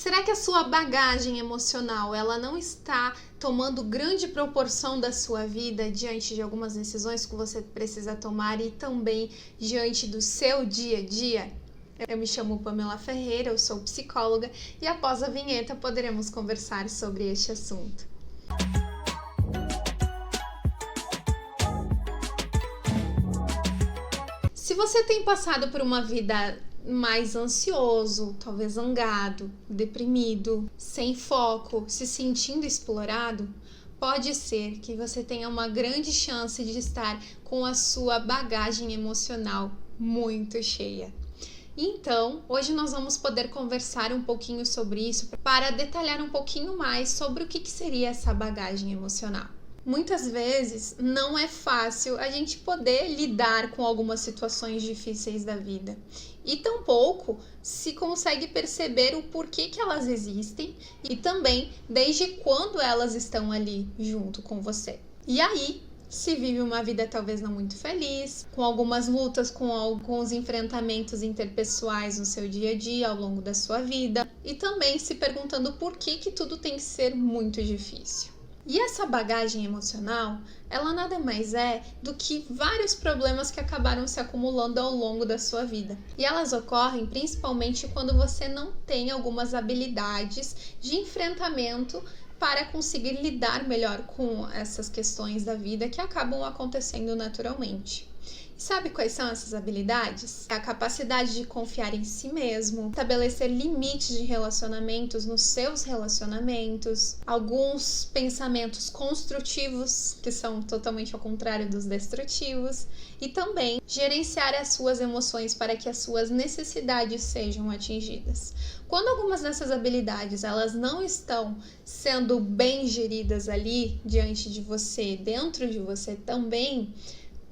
Será que a sua bagagem emocional, ela não está tomando grande proporção da sua vida diante de algumas decisões que você precisa tomar e também diante do seu dia a dia? Eu me chamo Pamela Ferreira, eu sou psicóloga e após a vinheta poderemos conversar sobre este assunto. Se você tem passado por uma vida mais ansioso, talvez zangado, deprimido, sem foco, se sentindo explorado, pode ser que você tenha uma grande chance de estar com a sua bagagem emocional muito cheia. Então, hoje nós vamos poder conversar um pouquinho sobre isso para detalhar um pouquinho mais sobre o que seria essa bagagem emocional. Muitas vezes não é fácil a gente poder lidar com algumas situações difíceis da vida e tampouco se consegue perceber o porquê que elas existem e também desde quando elas estão ali junto com você. E aí se vive uma vida talvez não muito feliz, com algumas lutas, com alguns enfrentamentos interpessoais no seu dia a dia ao longo da sua vida e também se perguntando por que tudo tem que ser muito difícil. E essa bagagem emocional, ela nada mais é do que vários problemas que acabaram se acumulando ao longo da sua vida. E elas ocorrem principalmente quando você não tem algumas habilidades de enfrentamento para conseguir lidar melhor com essas questões da vida que acabam acontecendo naturalmente. Sabe quais são essas habilidades? É a capacidade de confiar em si mesmo, estabelecer limites de relacionamentos nos seus relacionamentos, alguns pensamentos construtivos, que são totalmente ao contrário dos destrutivos, e também gerenciar as suas emoções para que as suas necessidades sejam atingidas. Quando algumas dessas habilidades elas não estão sendo bem geridas ali diante de você, dentro de você também,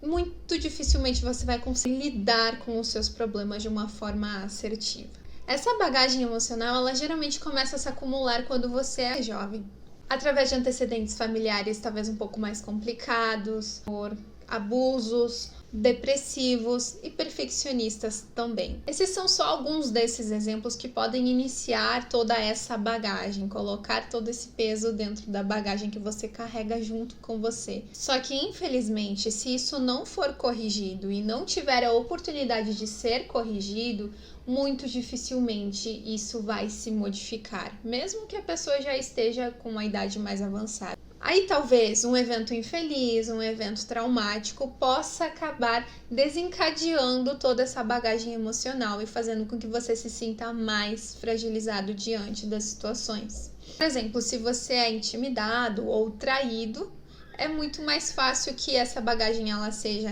muito dificilmente você vai conseguir lidar com os seus problemas de uma forma assertiva. Essa bagagem emocional, ela geralmente começa a se acumular quando você é jovem, através de antecedentes familiares talvez um pouco mais complicados, por abusos, depressivos e perfeccionistas também. Esses são só alguns desses exemplos que podem iniciar toda essa bagagem, colocar todo esse peso dentro da bagagem que você carrega junto com você. Só que, infelizmente, se isso não for corrigido e não tiver a oportunidade de ser corrigido, muito dificilmente isso vai se modificar, mesmo que a pessoa já esteja com uma idade mais avançada. Aí talvez um evento infeliz, um evento traumático possa acabar desencadeando toda essa bagagem emocional e fazendo com que você se sinta mais fragilizado diante das situações. Por exemplo, se você é intimidado ou traído, é muito mais fácil que essa bagagem ela seja,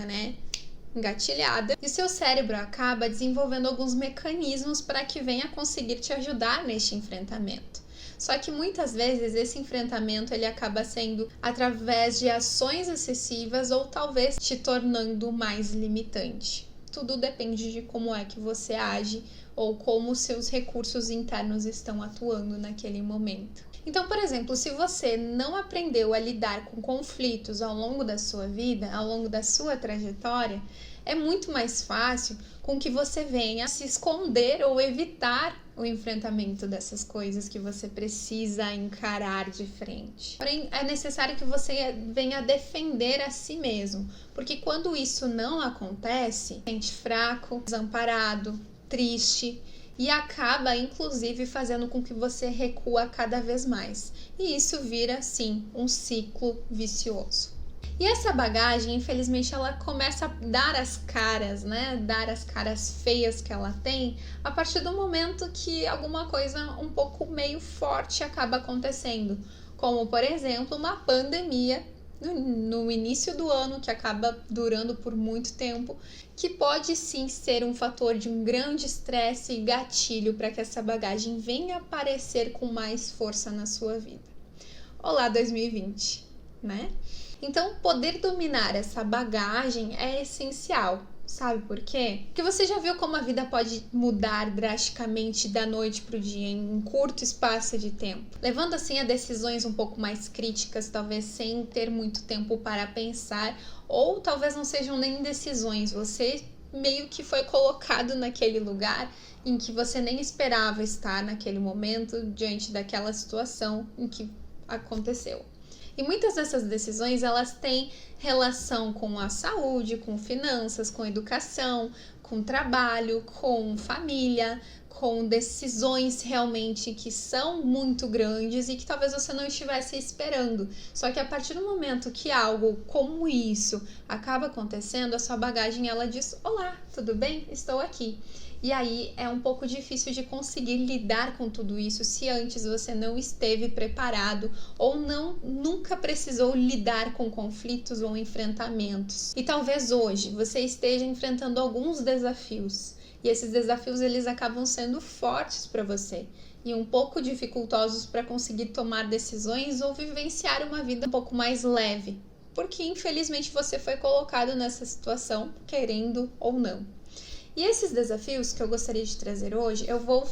engatilhada, e seu cérebro acaba desenvolvendo alguns mecanismos para que venha conseguir te ajudar neste enfrentamento. Só que muitas vezes esse enfrentamento ele acaba sendo através de ações excessivas ou talvez te tornando mais limitante. Tudo depende de como é que você age ou como seus recursos internos estão atuando naquele momento. Então, por exemplo, se você não aprendeu a lidar com conflitos ao longo da sua vida, ao longo da sua trajetória, é muito mais fácil com que você venha se esconder ou evitar o enfrentamento dessas coisas que você precisa encarar de frente. Porém, é necessário que você venha defender a si mesmo, porque quando isso não acontece, sente fraco, desamparado, triste, e acaba, inclusive, fazendo com que você recua cada vez mais. E isso vira, sim, um ciclo vicioso. E essa bagagem, infelizmente, ela começa a dar as caras, Dar as caras feias que ela tem a partir do momento que alguma coisa um pouco meio forte acaba acontecendo. Como, por exemplo, uma pandemia no início do ano, que acaba durando por muito tempo, que pode sim ser um fator de um grande estresse e gatilho para que essa bagagem venha aparecer com mais força na sua vida. Olá 2020, Então, poder dominar essa bagagem é essencial. Sabe por quê? Porque você já viu como a vida pode mudar drasticamente da noite para o dia em um curto espaço de tempo, levando assim a decisões um pouco mais críticas, talvez sem ter muito tempo para pensar, ou talvez não sejam nem decisões, você meio que foi colocado naquele lugar em que você nem esperava estar naquele momento, diante daquela situação em que aconteceu. E muitas dessas decisões, elas têm relação com a saúde, com finanças, com educação, com trabalho, com família, com decisões realmente que são muito grandes e que talvez você não estivesse esperando. Só que a partir do momento que algo como isso acaba acontecendo, a sua bagagem ela diz: olá, tudo bem? Estou aqui. E aí é um pouco difícil de conseguir lidar com tudo isso se antes você não esteve preparado ou nunca precisou lidar com conflitos ou enfrentamentos. E talvez hoje você esteja enfrentando alguns desafios. E esses desafios eles acabam sendo fortes para você e um pouco dificultosos para conseguir tomar decisões ou vivenciar uma vida um pouco mais leve, porque infelizmente você foi colocado nessa situação, querendo ou não. E esses desafios que eu gostaria de trazer hoje, eu vou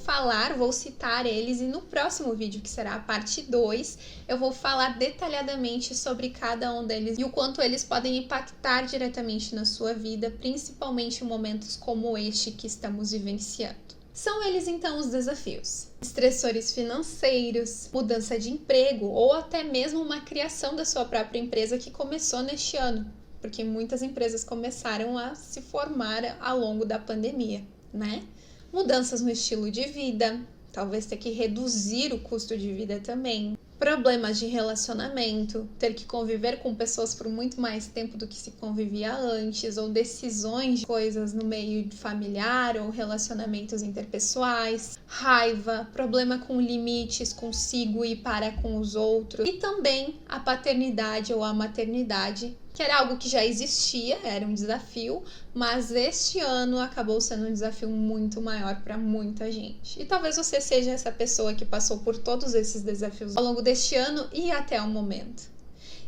citar eles, e no próximo vídeo, que será a parte 2, eu vou falar detalhadamente sobre cada um deles e o quanto eles podem impactar diretamente na sua vida, principalmente em momentos como este que estamos vivenciando. São eles então os desafios: estressores financeiros, mudança de emprego ou até mesmo uma criação da sua própria empresa que começou neste ano, porque muitas empresas começaram a se formar ao longo da pandemia, né? Mudanças no estilo de vida, talvez ter que reduzir o custo de vida também. Problemas de relacionamento, ter que conviver com pessoas por muito mais tempo do que se convivia antes, ou decisões de coisas no meio familiar ou relacionamentos interpessoais, raiva, problema com limites consigo e para com os outros, e também a paternidade ou a maternidade, que era algo que já existia, era um desafio, mas este ano acabou sendo um desafio muito maior para muita gente. E talvez você seja essa pessoa que passou por todos esses desafios ao longo deste ano e até o momento.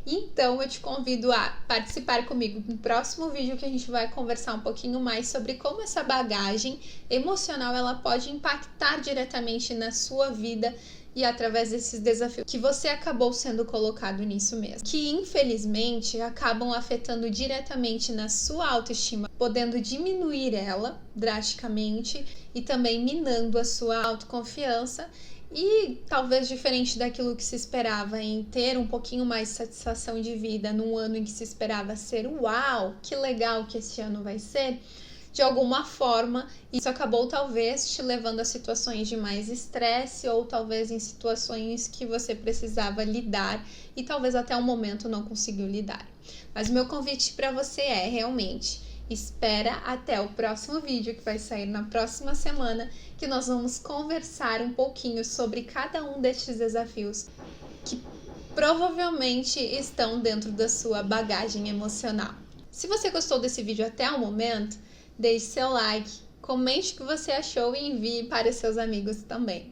Então eu te convido a participar comigo no próximo vídeo, que a gente vai conversar um pouquinho mais sobre como essa bagagem emocional ela pode impactar diretamente na sua vida e através desses desafios que você acabou sendo colocado nisso mesmo, que infelizmente acabam afetando diretamente na sua autoestima, podendo diminuir ela drasticamente e também minando a sua autoconfiança. E talvez diferente daquilo que se esperava em ter um pouquinho mais de satisfação de vida num ano em que se esperava ser uau, que legal que esse ano vai ser, de alguma forma isso acabou talvez te levando a situações de mais estresse ou talvez em situações que você precisava lidar e talvez até o momento não conseguiu lidar. Mas o meu convite para você é realmente: espera até o próximo vídeo, que vai sair na próxima semana, que nós vamos conversar um pouquinho sobre cada um destes desafios que provavelmente estão dentro da sua bagagem emocional. Se você gostou desse vídeo até o momento, deixe seu like, comente o que você achou e envie para seus amigos também.